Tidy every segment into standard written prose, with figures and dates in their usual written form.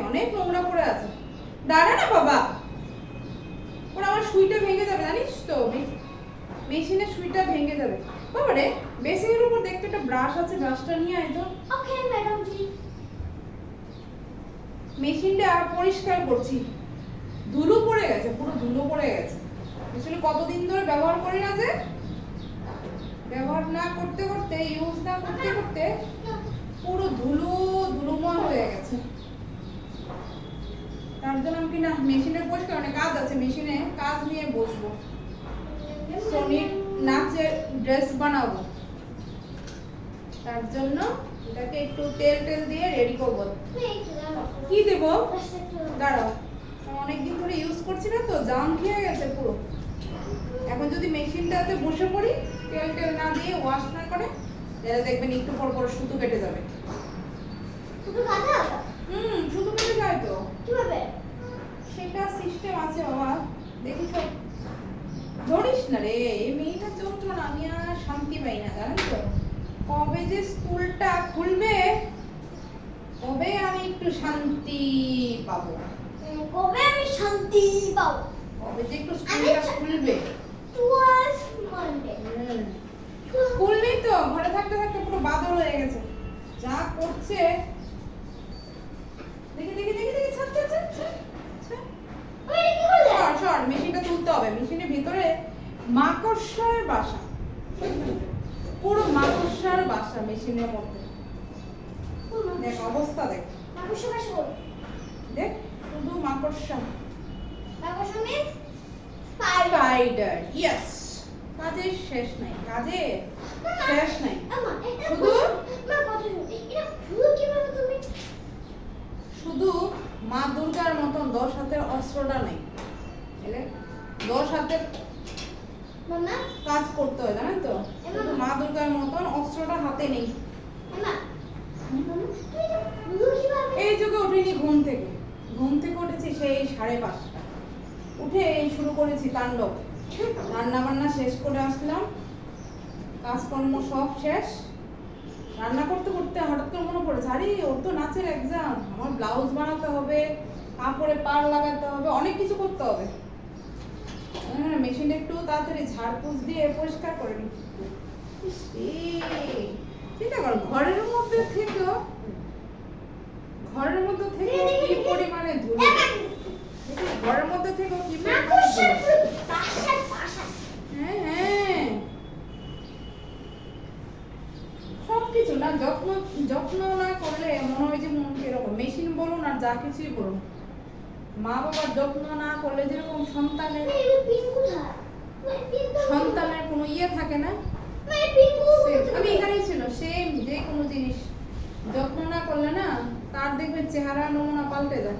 অনেক নোংরা পড়ে আছে। দাঁড়া না বাবা, ওরা আমার সুইটা ভেঙে যাবে জানিস তো, মেশিনের সুইটা ভেঙে যাবে। বাবা রে, বেসিনের উপর দেখতে একটা ব্রাশ আছে, ব্রাশটা নিয়ে আয় তো। ওকে ম্যাডাম জি। মেশিনটা পরিষ্কার করছি, ধুলো পড়ে গেছে, পুরো ধুলো পড়ে গেছে। আসলে কতদিন ধরে ব্যবহার করি না, যে ব্যবহার না করতে করতে, ইউজ না করতে করতে পুরো ধুলোময় হয়ে গেছে। তার জন্য আমি না মেশিনের পরিষ্কার অনেক কাজ আছে, মেশিনে কাজ নিয়ে বসবো। সোনির নাচের ড্রেস বানাবো, তার জন্য এটাকে একটু তেল দিয়ে রেডি করবো। কি দেবো? দাঁড়াও, অনেকদিন ধরে ইউজ করছি না তো, জাম খেয়ে গেছে পুরো। এখন যদি মেশিনটাতে বসে পড়ি, তেল না দিয়ে ওয়াশ না করে, তাহলে দেখবেন একটু পর পর সুতো কেটে যাবে। শুধু কাটা? সুতো কেটে যায় তো। কিভাবে? সেটা সিস্টেম আছে বাবা, দেখি সব। ধরিস না রে, এই মেয়েটার জন্য আমি আর শান্তি পাই না, জানেন তো। কবে যে স্কুলটা খুলবে, কবে আমি একটু শান্তি পাবো। কবে আমি শান্তি পাবো? কবে যে একটু স্কুলটা খুলবে। Towards Monday. স্কুল নেই তো, ঘরে থাকতে থাকতে পুরো বাদর হয়ে গেছে, যা করছে। দেখি দেখি দেখি দেখি, ছাড় ছাড় ছাড় ছাড়। ওই কি হলো? সর, মেশিনটা তুলতে হবে। মেশিনের ভিতরে মাকড়সার বাসা, পুরো মাকড়সার বাসা মেশিনের মধ্যে। দেখ অবস্থা, দেখ মাকড়সা বাসা। দেখ, শুধু মাকড়সা। মাকড়সা মিন্স স্পাইডার। ইয়েস, কাজের শেষ নাই, কাজের শেষ নাই। শুধু মা কথা শুন, এটা হলো কিভাবে তুমি? শুধু মা দুর্গার মতন 10 হাতের অস্ত্রটা নেই, এলে 10 হাতের মামা কাজ করতে হয়, জানেন তো। শুধু মা দুর্গার মতন অস্ত্রটা হাতে নেই। মামা তুমি হলো কিভাবে? এই যুগে উঠিনি ঘুম থেকে উঠেছি সেই 5:30টা, উঠে এই শুরু করেছি তাণ্ডব। রান্না বান্না শেষ করে আসলাম, কাজকর্ম সব শেষ। রান্না করতে করতে হঠাৎ করে মনে পড়েছে, আরে ওর তো নাচের এক্সাম, আমার ব্লাউজ বানাতে হবে, কাপড়ে পাড় লাগাতে হবে, অনেক কিছু করতে হবে। মেশিনটা একটু তাড়াতাড়ি ঝাড়পোছ দিয়ে পরিষ্কার করে নি। চিন্তা কর, ঘরের মধ্যে থেকেও কি পরিমাণে ধুলো, ঘরের মধ্যে থেকেও কি পরিমাণে ধুলো। হ্যাঁ, সবকিছু না যত্ন না করলে মনে হয় যে মন কিরকম। মেশিন বলুন আর যা কিছুই বলুন, মা বাবার যত্ন না করলে যেরকম সন্তানের কোনো ইয়ে থাকে না, আমি এখানেই ছিল সেম। যে কোনো জিনিস যত্ন না করলে না, তার দেখবে চেহারা নমুনা পাল্টে যায়।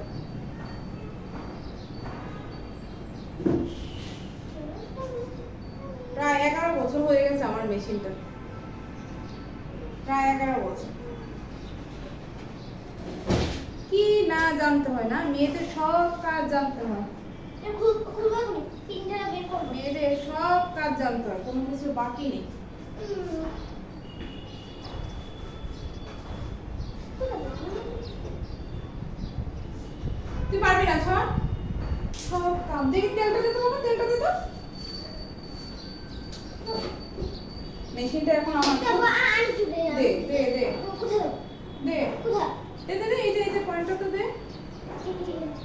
প্রায় 11 বছর হয়ে গেছে আমার মেশিনটা, প্রায় 11 বছর। কি না জানতে হয় না, মেয়েদের সব কাজ জানতে হয়। মেয়েদের সব কাজ জানতে হয়, কোনো কিছু বাকি নেই। তুই পারবি না, সব কাজ। দেখি তেলটা দিতে হবে, তেলটা দিতে। মেশিনটা এখন আমার দে দে দে দে দে দে দে, এই যে পয়েন্টটা তো দে।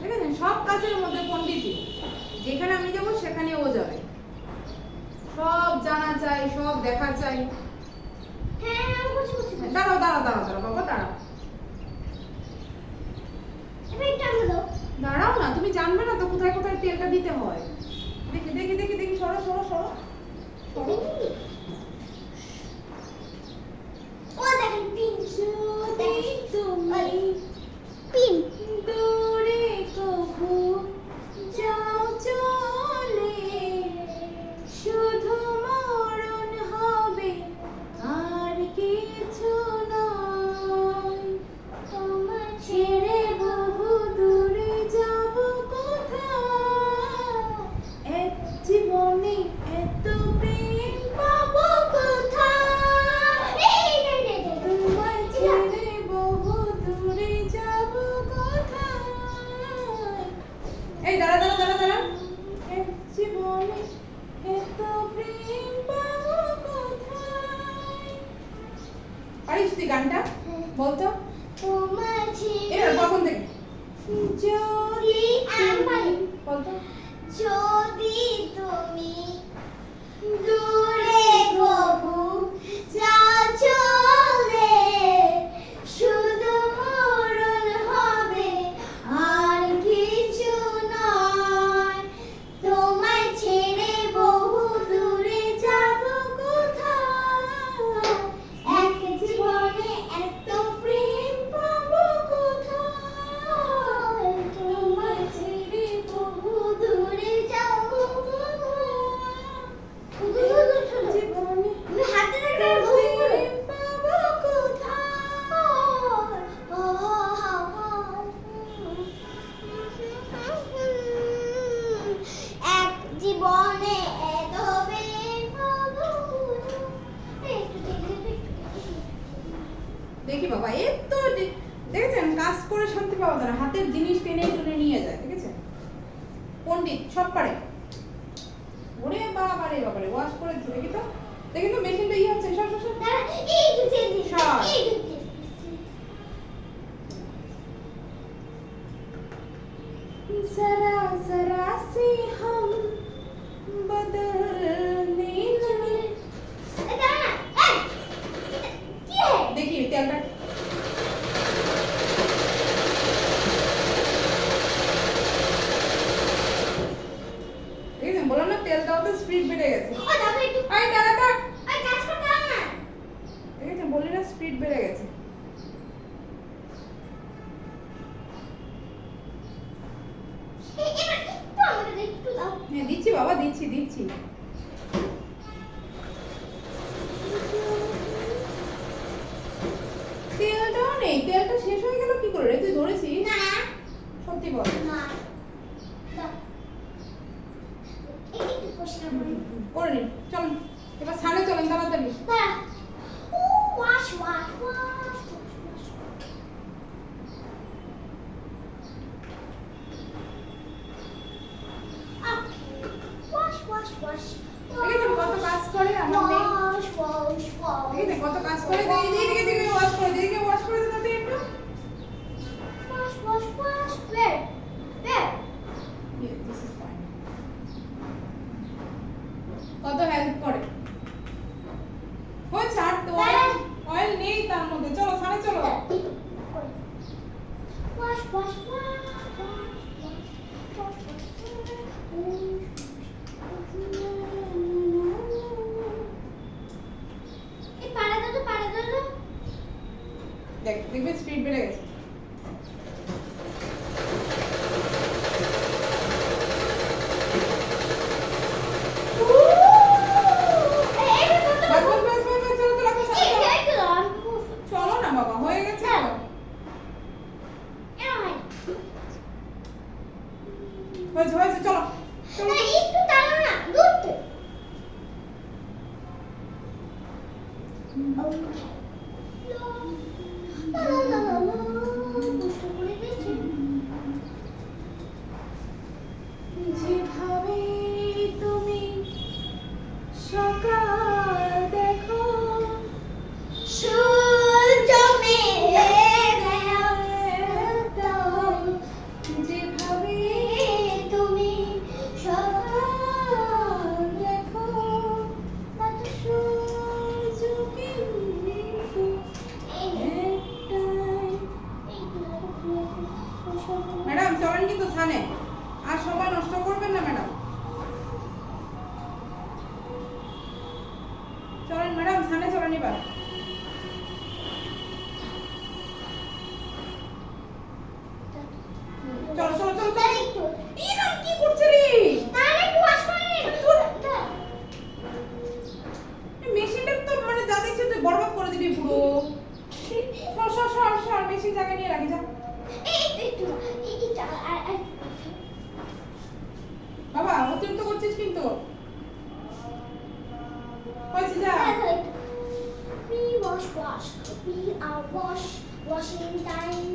দেখেছেন, সব কাজের মধ্যে পণ্ডিতই, যেখানে আমি যাবো সেখানে ও যাবে। সব জানা চাই, সব দেখা চাই। দাঁড়াও দাঁড়াও দাঁড়াও দাঁড়াও বাবা, দাঁড়াও দাঁড়াও না, তুমি জানবে না তো কোথায় কোথায় তেলটা দিতে হয়। দেখি দেখি দেখি দেখি, সরো সরো সরো সরো। পিন দূরে কবু যাও চলে, শুধু মরণ হবে আর কিছু নয়। তোমার ছেড়ে বহু দূরে যাব কোথায়, এক জীবনে এত প্রেম পাবো পারিস তুই গানটা বলতো তোমার এবার ছেড়ে প্রথম থেকে যদি আমার বলতো যদি তুমি দূরে কবু যাও চলে শুধু মরণ হবে আর কিছু নয় তোমায় ছেড়ে বহু দূরে যাব কোথায় এক জীবনে এত প্রেম পাবো কোথায় তোমায় ছেড়ে বহু দূরে যাব জীবনে আমি হাতে ধরে বহু দূরে পাবো কোথায় এক জীবনে এত প্রেম পাবো কোথায় দেখি বাবা এত দেখেছেন কাজ করে শান্তি পাওয়া যায় না, হাতের জিনিস টেনে টেনে নিয়ে যায়, দেখেছেন পণ্ডিত সব পারে। ওরে বাবারে বাবারে ওয়াশ করে দেখি তো মেশিনটা ই হচ্ছে সব সব সব দাঁড়া, এই দুধে দিস, সর। এই দুধে দিস। जरा जरा से हम बदलने लगे। এই দাঁড়া না, এই, কি হে? দেখি তেলটা দেখেছেন বললাম না তেল দাও স্পিড বেড়ে গেছে। ও দাদা একটু, আই দাঁড়া দাঁড়া ওই কাজ করতে হয় না। দেখেছেন বললি না স্পিড বেড়ে গেছে। এবার একটু আমাকে একটু দাও। হ্যাঁ দিচ্ছি বাবা দিচ্ছি দিচ্ছি। তেলটাও নেই, তেলটা শেষ হয়ে গেল কি করে রে, তুই ধরেছিস? না, সত্যি বল। না, দাও। এই একটু পরিষ্কার করে দিই। করে নিন চলুন এবার সামনে চলেন তাড়াতাড়ি। দাঁড়া। ও, wash, wash, wash, wash, wash. Okay. Wash, wash, wash. দেখেছেন কত কাজ করে আমার মেয়ে, Wash, wash, wash. দেখেছেন কত কাজ করে। দিদিকে ওয়াশ করে, দিদিকে ওয়াশ করে দিতে একটু। Wash, wash, wash. Where? Where? Yes, this is fine. কত হেল্প করে। ওই ছাড় তো অয়েল নেই তার মধ্যে, চলো সামনে চলো। Wash, wash, wash, wash, wash, wash, এই পাড়া দাও তো, পাড়া দাও তো। দেখবে স্পিড বেড়ে গেছে। বাস বাস বাস বাস বাস, চলো চলো চলো, চলো না বাবা হয়ে গেছে তো। হয়েছে হয়েছে চলো চলো। যেভাবে তুমি সকাল দেখো যেভাবে তুমি সকাল দেখো সূর্য কিন্তু একটাই। ম্যাডাম চলেন কিন্তু থানে আর সময় নষ্ট করবেন না ম্যাডাম। চলেন ম্যাডাম থানে চলেন এবার। চলো চলো চলো চলো। ইরাম কি করছে রে? মেশিনটা তো মানে যা দেখছিস তুই বরবাদ করে দিবি পুরো। সর সর সর সর, মেশিন জায়গায় নিয়ে রাখি যা। বাবা অতিরিক্ত করছিস কিন্তু। হয়েছে যা। We wash, wash. We are washing time.